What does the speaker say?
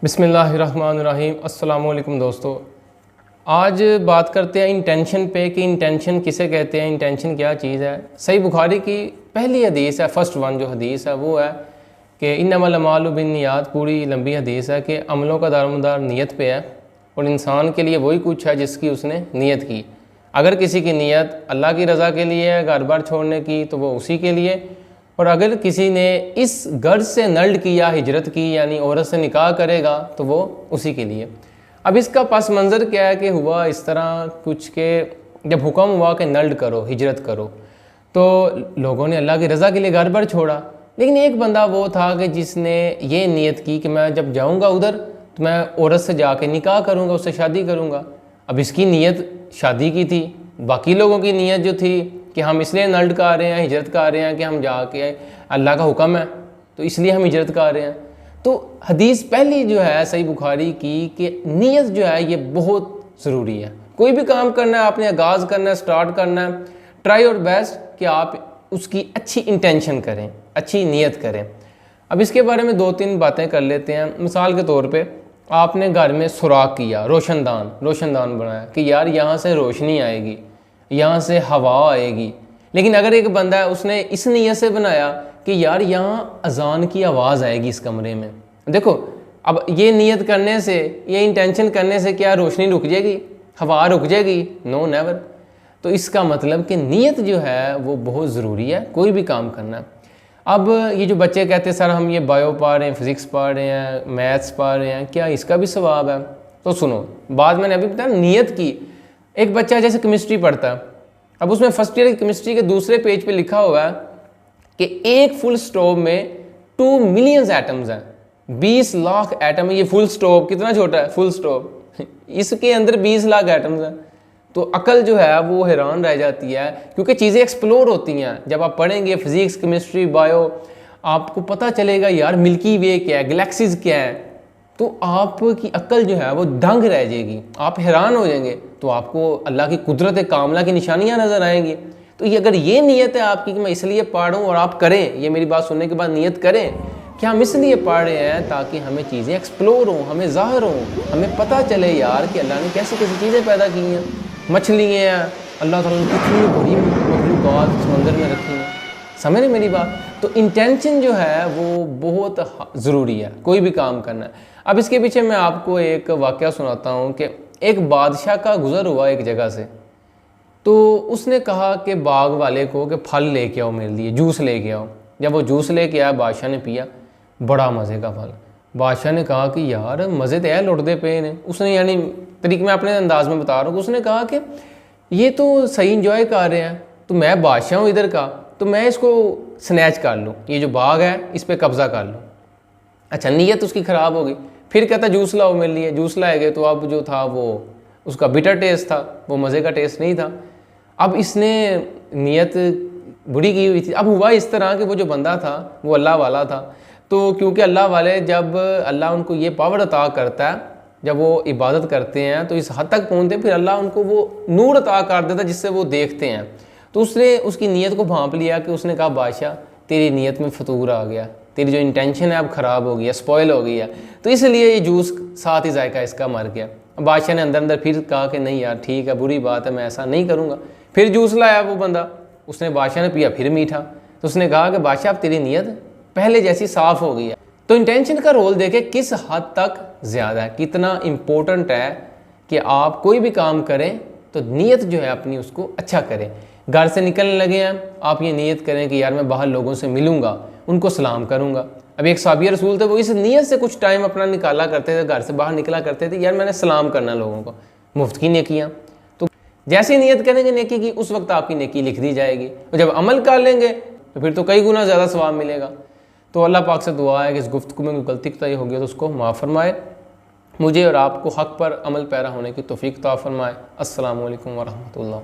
बिस्मिल्लाहिर्रहमानिर्रहीम। अस्सलाम वालेकुम दोस्तों, आज बात करते हैं इंटेंशन पे कि इंटेंशन किसे कहते हैं, इंटेंशन क्या चीज़ है। सही बुखारी की पहली हदीस है, फर्स्ट वन जो हदीस है वो है कि इन्नमल अमालु बिन्नियात। पूरी लंबी हदीस है कि अमलों का दारोमदार नीयत पे है और इंसान के लिए वही कुछ है जिसकी उसने नीयत की। अगर किसी की नीयत अल्लाह की रज़ा के लिए है, घर बार छोड़ने की, तो वो उसी के लिए। और अगर किसी ने इस गर्ज से नल्ड किया, हिजरत की, यानी औरत से निकाह करेगा, तो वो उसी के लिए। अब इसका पस मंज़र क्या है कि हुआ इस तरह कुछ के जब हुक्म हुआ कि नल्ड करो, हिजरत करो, तो लोगों ने अल्लाह की रज़ा के लिए घर बार छोड़ा। लेकिन एक बंदा वो था कि जिसने ये नीयत की कि मैं जब जाऊँगा उधर तो मैं औरत से जाके निकाह करूँगा, उससे शादी करूँगा। अब इसकी नीयत शादी की थी, बाकी लोगों की नीयत जो थी कि हम इसलिए नल्ड कर रहे हैं, हिजरत कर रहे हैं कि हम जाके अल्लाह का हुक्म है तो इसलिए हम हिजरत कर रहे हैं। तो हदीस पहली जो है सही बुखारी की कि नीयत जो है ये बहुत ज़रूरी है। कोई भी काम करना है, आपने आगाज़ करना है, स्टार्ट करना है, ट्राई योर बेस्ट कि आप उसकी अच्छी इंटेंशन करें, अच्छी नीयत करें। अब इसके बारे में दो तीन बातें कर लेते हैं। मिसाल के तौर पे आपने घर में सुराख किया, रोशनदान बनाया कि यार यहाँ से रोशनी आएगी, यहाँ से हवा आएगी। लेकिन अगर एक बंदा है उसने इस नीयत से बनाया कि यार यहाँ अजान की आवाज़ आएगी इस कमरे में, देखो अब ये नीयत करने से, ये इंटेंशन करने से क्या रोशनी रुक जाएगी, हवा रुक जाएगी? No, never. तो इसका मतलब कि नीयत जो है वो बहुत ज़रूरी है कोई भी काम करना। अब ये जो बच्चे कहते हैं सर हम ये बायो पढ़ रहे हैं, फिज़िक्स पढ़ रहे हैं, मैथ्स पढ़ रहे हैं, क्या इसका भी सवाब है? तो सुनो, बात मैंने अभी बताया नीयत की। एक बच्चा जैसे केमिस्ट्री पढ़ता है, अब उसमें फर्स्ट ईयर की केमिस्ट्री के दूसरे पेज पे लिखा हुआ है कि एक फुल स्टॉप में 2 मिलियन एटम्स हैं, 20 लाख एटम है। ये फुल स्टॉप कितना छोटा है, फुल स्टॉप इसके अंदर 20 लाख एटम्स हैं। तो अकल जो है वो हैरान रह जाती है, क्योंकि चीज़ें एक्सप्लोर होती हैं। जब आप पढ़ेंगे फिजिक्स, केमिस्ट्री, बायो, आपको पता चलेगा यार मिल्की वे क्या है, गैलेक्सीज क्या है, तो आपकी अक्ल जो है वो दंग रह जाएगी, आप हैरान हो जाएंगे। तो आपको अल्लाह की कुदरत कामला की निशानियां नज़र आएंगी। तो ये अगर ये नीयत है आपकी कि मैं इसलिए पढ़ रहा हूँ, और आप करें, ये मेरी बात सुनने के बाद नीयत करें कि हम इसलिए पढ़ रहे हैं ताकि हमें चीज़ें एक्सप्लोर हों, हमें ज़ाहिर हों, हमें पता चले यार कि अल्लाह ने कैसी कैसी चीज़ें पैदा की हैं। मछलियाँ हैं, अल्लाह ताला ने कितनी बड़ी मखलूक़ात समंदर में रखी हैं, समझ रहे मेरी बात? तो इंटेंशन जो है वो बहुत ज़रूरी है कोई भी काम करना है। अब इसके पीछे मैं आपको एक वाक़या सुनाता हूँ कि एक बादशाह का गुज़र हुआ एक जगह से। तो उसने कहा कि बाग वाले को कि फल लेके आओ मेरे लिए, जूस लेके आओ। जब वो जूस लेके आया, बादशाह ने पिया, बड़ा मज़े का फल। बादशाह ने कहा कि यार मज़े तो है लुटदे पे ने। उसने, यानी तरीके मैं अपने अंदाज में बता रहा हूँ, उसने कहा कि ये तो सही इंजॉय कर रहे हैं, तो मैं बादशाह हूँ इधर का, तो मैं इसको स्नैच कर लूँ, ये जो बाग है इस पर कब्ज़ा कर लूँ। अच्छा, नीयत उसकी ख़राब हो गई। फिर कहता जूस लाओ मेरे लिए, जूस लाएगे तो अब जो था वो उसका बिटर टेस्ट था, वो मज़े का टेस्ट नहीं था। अब इसने नीयत बुरी की हुई थी। अब हुआ इस तरह कि वो जो बंदा था वो अल्लाह वाला था। तो क्योंकि अल्लाह वाले, जब अल्लाह उनको ये पावर अता करता है, जब वो इबादत करते हैं तो इस हद तक पहुँचते, फिर अल्लाह उनको वो नूर अता कर देता जिससे वो देखते हैं। तो उसने उसकी नीयत को भांप लिया कि उसने कहा बादशाह तेरी नीयत में फतूर आ गया, तेरी जो इंटेंशन है अब ख़राब हो गई है, स्पॉइल हो गई है, तो इसलिए ये जूस साथ ही जायका इसका मर गया। बादशाह ने अंदर अंदर फिर कहा कि नहीं यार ठीक है, बुरी बात है, मैं ऐसा नहीं करूँगा। फिर जूस लाया वो बंदा, उसने, बादशाह ने पिया, फिर मीठा। तो उसने कहा कि बादशाह अब तेरी नीयत पहले जैसी साफ़ हो गई है। तो इंटेंशन का रोल देखे किस हद तक ज़्यादा है, कितना इम्पोर्टेंट है कि आप कोई भी काम करें तो नीयत जो है अपनी उसको अच्छा करें। घर से निकलने लगे हैं, आप ये नीयत करें कि यार मैं बाहर लोगों से मिलूँगा, उनको सलाम करूँगा। अभी एक साहबी रसूल थे, वो इस नीयत से कुछ टाइम अपना निकाला करते थे, घर से बाहर निकला करते थे, यार मैंने सलाम करना लोगों को, मुफ्त की नेकियाँ। तो जैसे ही नीयत करेंगे नेकी की, उस वक्त आपकी नेकी लिख दी जाएगी। और जब अमल कर लेंगे तो फिर तो कई गुना ज़्यादा सवाब मिलेगा। तो अल्लाह पाक से दुआ है कि इस गुफ्तगू में कोई गलती कोताही हो गई तो उसको माफ़ फरमाए, मुझे और आपको हक़ पर अमल पैरा होने की तौफ़ीक अता फरमाए। अस्सलामु अलैकुम व रहमतुल्लाह।